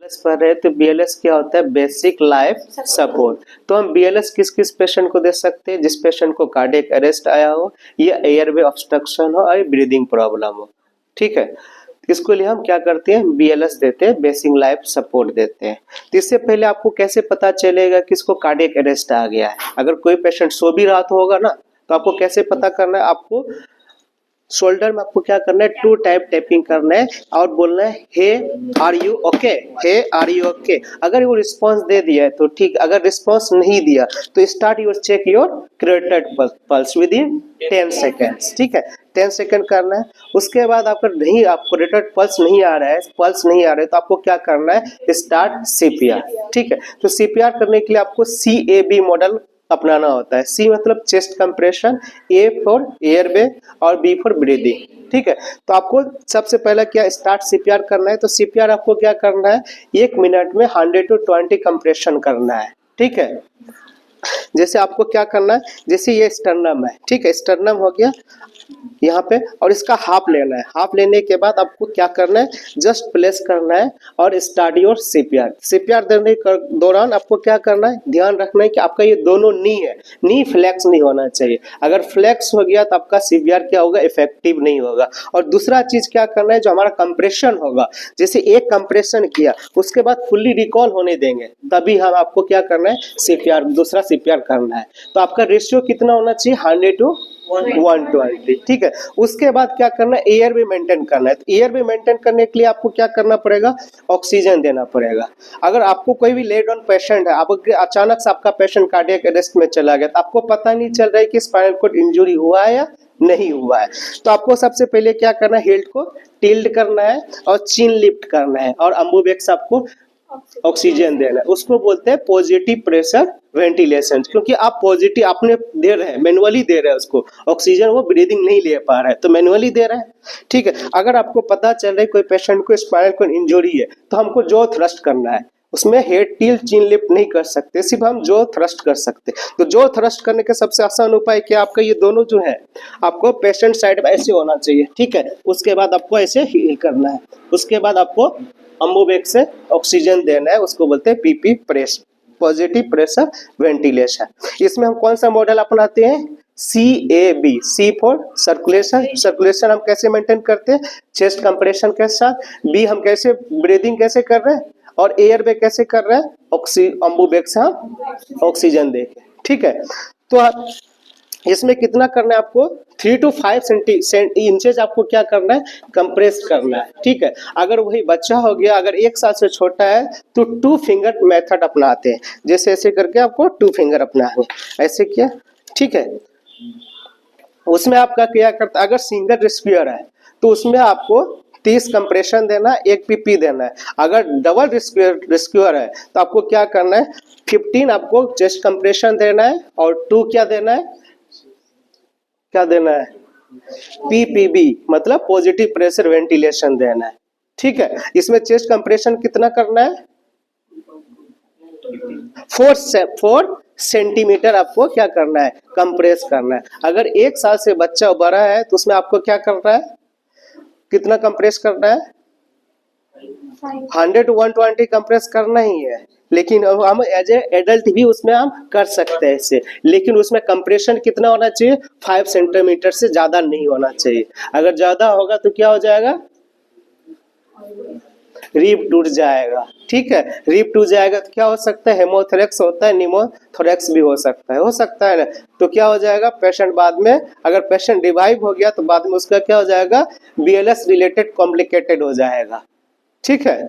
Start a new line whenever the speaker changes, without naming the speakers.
BLS पढ़ रहे हैं तो BLS क्या होता है, बेसिक लाइफ सपोर्ट। तो हम BLS किस किस पेशेंट को दे सकते हैं, जिस पेशेंट को कार्डियक अरेस्ट आया हो या एयरवे ऑब्स्ट्रक्शन हो और ब्रीदिंग प्रॉब्लम हो, ठीक है। इसके लिए हम क्या करते हैं, BLS देते हैं, बेसिक लाइफ सपोर्ट देते हैं। तो इससे पहले आपको कैसे पता चलेगा कि इसको कार्डियक अरेस्ट आ गया है। अगर कोई पेशेंट सो भी रहा तो होगा ना, तो आपको कैसे पता करना है, आपको शोल्डर में आपको क्या करना है, 2 टाइप टैपिंग करना है और बोलना है hey are you okay, hey are you okay. अगर वो रिस्पांस दे दिया है तो ठीक, अगर रिस्पांस नहीं दिया तो start your check your credited pulse within 10 seconds, ठीक है। 10 सेकेंड करना है। उसके बाद आपका नहीं, आपको क्रेडिटेड पल्स नहीं आ रहा है, पल्स नहीं आ रहा है, तो आपको क्या करना है, स्टार्ट CPR, ठीक है। तो CPR करने के लिए आपको CAB मॉडल अपनाना होता है। C मतलब chest compression, A for airway और B फॉर ब्रीदिंग, ठीक है। तो आपको सबसे पहले क्या स्टार्ट CPR करना है। तो CPR आपको क्या करना है, 1 मिनट में 100 to 20 कंप्रेशन करना है, ठीक है। जैसे आपको क्या करना है, जैसे ये स्टर्नम है, ठीक है, स्टर्नम हो गया यहाँ पे, और इसका हाफ लेना है। हाफ लेने के बाद आपको क्या करना है, जस्ट प्लेस करना है और स्टार्ट योर CPR। CPR देने के दौरान आपको क्या करना है, ध्यान रखना है कि आपका ये दोनों नी है, नी फ्लेक्स नहीं होना चाहिए। अगर फ्लेक्स हो गया तो आपका CPR क्या होगा, इफेक्टिव नहीं होगा। और दूसरा चीज क्या करना है, जो हमारा कंप्रेशन होगा, जैसे एक कंप्रेशन किया उसके बाद फुल्ली रिकॉल होने देंगे, तभी हम आपको क्या करना है, CPR दूसरा CPR करना है। तो आपका रेशियो कितना होना चाहिए, 100 to 120, ठीक है। उसके बाद क्या करना है, एयर भी मेंटेन करना है। तो एयर भी मेंटेन करने के लिए आपको क्या करना पड़ेगा, ऑक्सीजन देना पड़ेगा। अगर आपको कोई भी लेड ऑन पेशेंट है, आप अचानक से आपका पेशेंट कार्डियक अरेस्ट में चला गया, तो आपको पता नहीं चल रहा है कि स्पाइनल कॉर्ड इंजरी हुआ है या नहीं हुआ है, तो आपको सबसे पहले क्या करना है, हेल्थ को टिल्ट करना है और चिन लिफ्ट करना है और अम्बुबेक्स आपको ऑक्सीजन देना है। उसको बोलते हैं पॉजिटिव प्रेशर वेंटिलेशन, क्योंकि आप पॉजिटिव आपने दे रहे हैं, मैनुअली दे रहे हैं उसको ऑक्सीजन, वो ब्रीदिंग नहीं ले पा रहा है तो मैनुअली दे रहा है, ठीक है। अगर आपको पता चल रहा है कोई पेशेंट को स्पाइनल कॉर्ड इंजरी है तो हमको जो थ्रस्ट करना है, उसमें हेड टिल्ट चिन लिफ्ट नहीं कर सकते, सिर्फ हम जो थ्रस्ट कर सकते। तो जो थ्रस्ट करने का सबसे आसान उपाय क्या, आपका ये दोनों जो है आपको पेशेंट साइड में ऐसे होना चाहिए, ठीक है। उसके बाद आपको ऐसे हील करना है। उसके बाद आपको अम्बुबेक्स से ऑक्सीजन देना है, उसको बोलते हैं PP press, positive pressure ventilation. इसमें हम कौन सा मॉडल अपनाते हैं, CAB, C for circulation. Circulation हम कैसे मेंटेन करते हैं, चेस्ट कंप्रेशन के साथ। B हम कैसे ब्रीदिंग कैसे कर रहे हैं और एयर वे कैसे कर रहे हैं, अम्बुबेक्स से हम ऑक्सीजन देके, ठीक है। तो आप इसमें कितना करना है, आपको 3 to 5 इंचेज आपको क्या करना है, कंप्रेस करना है, ठीक है। अगर वही बच्चा हो गया, अगर 1 साल से छोटा है तो 2 फिंगर मेथड अपनाते हैं, जैसे ऐसे करके आपको 2 फिंगर अपनाएंगे, ऐसे किया, ठीक है। उसमें आपका क्या करता है, अगर सिंगल रिस्पियर है तो उसमें आपको 30 कंप्रेशन देना है, 1 PP देना है। अगर डबल रिस्क्यूअर है तो आपको क्या करना है, 15 आपको चेस्ट कंप्रेशन देना है और 2 क्या देना है, क्या देना है, PPV मतलब पॉजिटिव प्रेशर वेंटिलेशन देना है, ठीक है। इसमें चेस्ट कंप्रेशन कितना करना है, 4 सेंटीमीटर आपको क्या करना है, कंप्रेस करना है। अगर 1 साल से बच्चा बड़ा है तो उसमें आपको क्या करना है, कितना कंप्रेस करना है, 100 to 120 कंप्रेस करना ही है। लेकिन हम एज ए एडल्ट भी उसमें हम कर सकते हैं इसे, लेकिन उसमें कंप्रेशन कितना होना चाहिए, 5 सेंटीमीटर से ज्यादा नहीं होना चाहिए। अगर ज्यादा होगा तो क्या हो जाएगा, रिब टूट जाएगा, ठीक है। रिब टूट जाएगा तो क्या हो सकता है, हेमोथोरेक्स होता है, निमोथोरेक्स भी हो सकता है ना। तो क्या हो जाएगा, पेशेंट बाद में, अगर पेशेंट रिवाइव हो गया तो बाद में उसका क्या हो जाएगा, BLS रिलेटेड कॉम्प्लिकेटेड हो जाएगा, ठीक है।